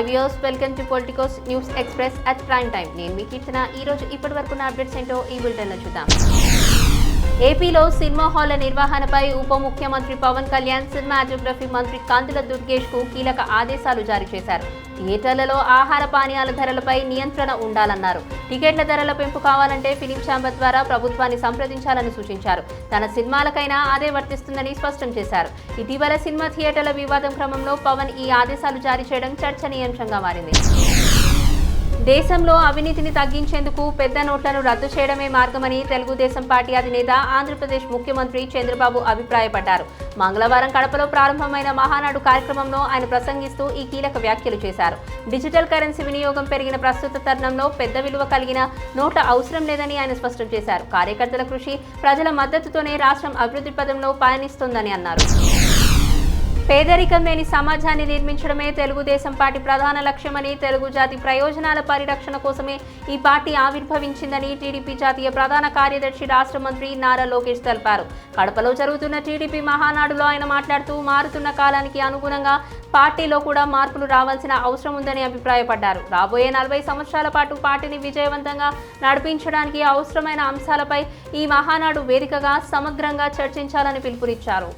Hi viewers, welcome to Politicos news express at prime time. నేను మీ కీర్తన. ఈ రోజు ఇప్పటివరకు ఉన్న అప్డేట్స్ ఏంటో ఈ బులెటిన్లో చూద్దాం. ఏపీలో సినిమా హాళ్ల నిర్వహణపై ఉప ముఖ్యమంత్రి పవన్ కళ్యాణ్ సినిమాటోగ్రఫీ మంత్రి కందుల దుర్గేష్ కు కీలక ఆదేశాలు జారీ చేశారు. థియేటర్లలో ఆహార పానీయాల ధరలపై నియంత్రణ ఉండాలన్నారు. టికెట్ల ధరల పెంపు కావాలంటే ఫిలిం ఛాంబర్ ద్వారా ప్రభుత్వాన్ని సంప్రదించాలని సూచించారు. తన సినిమాలకైనా అదే వర్తిస్తుందని స్పష్టం చేశారు. ఇటీవల సినిమా థియేటర్ల వివాదం క్రమంలో పవన్ ఈ ఆదేశాలు జారీ చేయడం చర్చనీయాంశంగా మారింది. దేశంలో అవినీతిని తగ్గించేందుకు పెద్ద నోట్లను రద్దు చేయడమే మార్గమని తెలుగుదేశం పార్టీ అధినేత ఆంధ్రప్రదేశ్ ముఖ్యమంత్రి చంద్రబాబు అభిప్రాయపడ్డారు. మంగళవారం కడపలో ప్రారంభమైన మహానాడు కార్యక్రమంలో ఆయన ప్రసంగిస్తూ ఈ కీలక వ్యాఖ్యలు చేశారు. డిజిటల్ కరెన్సీ వినియోగం పెరిగిన ప్రస్తుత తరుణంలో పెద్ద విలువ కలిగిన నోట్ల అవసరం లేదని ఆయన స్పష్టం చేశారు. కార్యకర్తల కృషి, ప్రజల మద్దతుతోనే రాష్ట్రం అభివృద్ధి పదంలో పయనిస్తోందని అన్నారు. పేదరికం లేని సమాజాన్ని నిర్మించడమే తెలుగుదేశం పార్టీ ప్రధాన లక్ష్యమని, తెలుగు జాతి ప్రయోజనాల పరిరక్షణ కోసమే ఈ పార్టీ ఆవిర్భవించిందని టీడీపీ జాతీయ ప్రధాన కార్యదర్శి రాష్ట్ర మంత్రి నారా లోకేష్ తెలిపారు. కడపలో జరుగుతున్న టీడీపీ మహానాడులో ఆయన మాట్లాడుతూ మారుతున్న కాలానికి అనుగుణంగా పార్టీలో కూడా మార్పులు రావాల్సిన అవసరం ఉందని అభిప్రాయపడ్డారు. రాబోయే 40 సంవత్సరాల పాటు పార్టీని విజయవంతంగా నడిపించడానికి అవసరమైన అంశాలపై ఈ మహానాడు వేదికగా సమగ్రంగా చర్చించాలని పిలుపునిచ్చారు.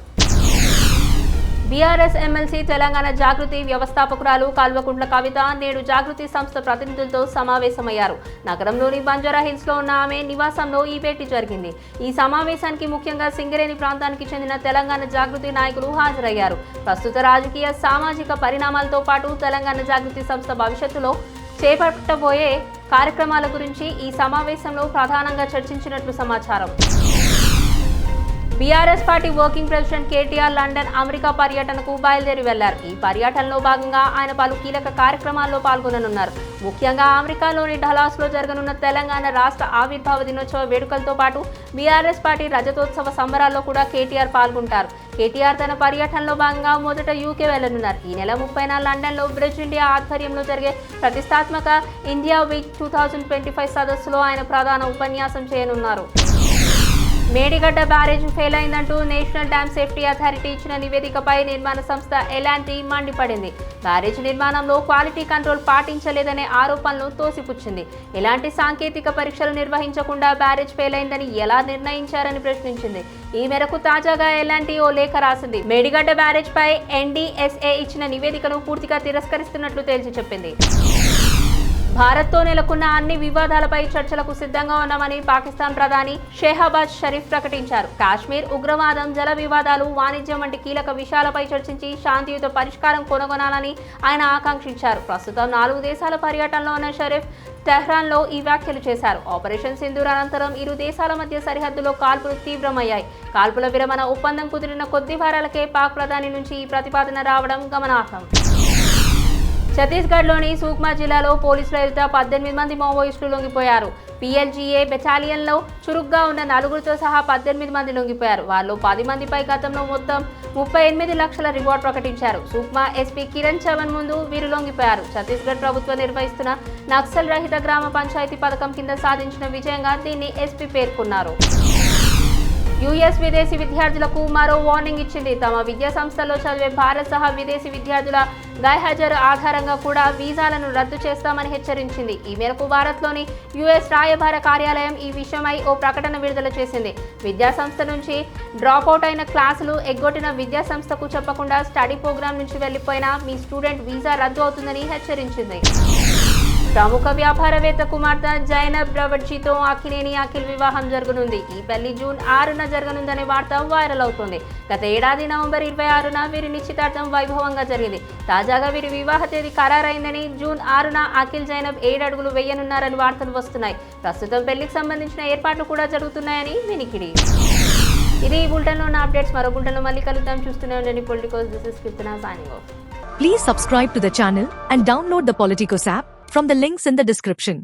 బీఆర్ఎస్ ఎమ్మెల్సీ తెలంగాణ జాగృతి వ్యవస్థాపకురాలు కల్వకుంట్ల కవిత నేడు జాగృతి సంస్థ ప్రతినిధులతో సమావేశమయ్యారు. నగరంలోని బంజారాహిల్స్ లో ఉన్న ఆమె నివాసంలో ఈ భేటీ జరిగింది. ఈ సమావేశానికి ముఖ్యంగా సింగరేణి ప్రాంతానికి చెందిన తెలంగాణ జాగృతి నాయకులు హాజరయ్యారు. ప్రస్తుత రాజకీయ, సామాజిక పరిణామాలతో పాటు తెలంగాణ జాగృతి సంస్థ భవిష్యత్తులో చేపట్టబోయే కార్యక్రమాల గురించి ఈ సమావేశంలో ప్రధానంగా చర్చించినట్లు సమాచారం. BRS party working president KTR London, America పర్యటనకు బయలుదేరి వెళ్లారు. ఈ పర్యటనలో భాగంగా ఆయన పలు కీలక కార్యక్రమాల్లో పాల్గొననున్నారు. ముఖ్యంగా అమెరికాలోని డలాస్లో జరగనున్న తెలంగాణ రాష్ట్ర ఆవిర్భావ దినోత్సవ వేడుకలతో పాటు బీఆర్ఎస్ పార్టీ రజతోత్సవ సంబరాల్లో కూడా కేటీఆర్ పాల్గొంటారు. కేటీఆర్ తన పర్యటనలో భాగంగా మొదట యూకే వెళ్లనున్నారు. ఈ నెల 30న లండన్లో బ్రిడ్జ్ ఇండియా ఆధ్వర్యంలో జరిగే ప్రతిష్టాత్మక ఇండియా వీక్ 2025 సదస్సులో ఆయన ప్రధాన ఉపన్యాసం చేయనున్నారు. మేడిగడ్డ బ్యారేజ్ ఫెయిల్ అయిందంటూ నేషనల్ డ్యామ్ సేఫ్టీ అథారిటీ ఇచ్చిన నివేదికపై నిర్మాణ సంస్థ ఎలాంటి మండిపడింది. బ్యారేజ్ నిర్మాణంలో క్వాలిటీ కంట్రోల్ పాటించలేదనే ఆరోపణలు తోసిపుచ్చింది. ఎలాంటి సాంకేతిక పరీక్షలు నిర్వహించకుండా బ్యారేజ్ ఫెయిల్ అయిందని ఎలా నిర్ణయించారని ప్రశ్నించింది. ఈ మేరకు తాజాగా ఎలాంటి ఓ లేఖ రాసింది. మేడిగడ్డ బ్యారేజ్ పై ఎన్డీఎస్ఏ ఇచ్చిన నివేదికను పూర్తిగా తిరస్కరిస్తున్నట్లు తేల్చి చెప్పింది. భారత్తో నెలకొన్న అన్ని వివాదాలపై చర్చలకు సిద్ధంగా ఉన్నామని పాకిస్తాన్ ప్రధాని షెహబాజ్ షరీఫ్ ప్రకటించారు. కాశ్మీర్, ఉగ్రవాదం, జల వివాదాలు, వాణిజ్యం వంటి కీలక విషయాలపై చర్చించి శాంతియుత పరిష్కారం కొనగొనాలని ఆయన ఆకాంక్షించారు. ప్రస్తుతం 4 దేశాల పర్యటనలో ఉన్న షరీఫ్ టెహ్రాన్లో ఈ వ్యాఖ్యలు చేశారు. ఆపరేషన్ సింధూర్ అనంతరం ఇరు దేశాల మధ్య సరిహద్దులో కాల్పులు తీవ్రమయ్యాయి. కాల్పుల విరమణ ఒప్పందం కుదిరిన కొద్ది వారాలకే పాక్ ప్రధాని నుంచి ఈ ప్రతిపాదన రావడం గమనార్హం. ఛత్తీస్గఢ్లోని సూక్మా జిల్లాలో పోలీసుల ఎదుట 18 మంది మావోయిస్టులు లొంగిపోయారు. పీఎల్జీఏ బెటాలియన్లో చురుగ్గా ఉన్న 4తో సహా 18 మంది లొంగిపోయారు. వారిలో 10 మందిపై గతంలో మొత్తం 38 లక్షల రివార్డ్ ప్రకటించారు. సూక్మా ఎస్పీ కిరణ్ చవన్ ముందు వీరు లొంగిపోయారు. ఛత్తీస్గఢ్ ప్రభుత్వం నిర్వహిస్తున్న నక్సల్ రహిత గ్రామ పంచాయతీ పథకం కింద సాధించిన విజయంగా దీన్ని ఎస్పీ పేర్కొన్నారు. యుఎస్ విదేశీ విద్యార్థులకు మరో వార్నింగ్ ఇచ్చింది. తమ విద్యా సంస్థల్లో చదివే భారత్ సహా విదేశీ విద్యార్థుల గైర్హాజరు ఆధారంగా కూడా వీసాలను రద్దు చేస్తామని హెచ్చరించింది. ఈ మేరకు భారత్లోని యుఎస్ రాయబార కార్యాలయం ఈ విషయమై ఓ ప్రకటన విడుదల చేసింది. విద్యా సంస్థ నుంచి డ్రాపౌట్ అయిన క్లాసులు ఎగ్గొట్టిన విద్యా సంస్థకు చెప్పకుండా స్టడీ ప్రోగ్రాం నుంచి వెళ్లిపోయినా మీ స్టూడెంట్ వీసా రద్దు అవుతుందని హెచ్చరించింది. ప్రముఖ వ్యాపారవేత్త కుమార్తె జైనబ్ రవడ్జీతో అక్కినేని అఖిల్ వివాహం జరగనుంది. ఈ పెళ్లి జూన్ 6న జరగనుందనే వార్త వైరల్ అవుతుంది. గత ఏడాది నవంబర్ 26న వీరి నిశ్చితార్థం వైభవంగా జరిగింది. తాజాగా వీరి వివాహ తేదీ ఖరారైందని, జూన్ 6న అఖిల్ జైనబ్ 7 అడుగులు వేయనున్నారని వార్తలు వస్తున్నాయి. ప్రస్తుతం పెళ్లికి సంబంధించిన ఏర్పాట్లు కూడా జరుగుతున్నాయని వినికిడి. ఇది ఈ బులెటిన్లో ఉన్న అప్డేట్స్. మరో బులెటిన్లో మళ్ళీ కలుద్దాం. చూస్తూనే ఉండండి Politicos. This is Keerthana signing off. Please subscribe to the channel and download the Politicos app from the links in the description.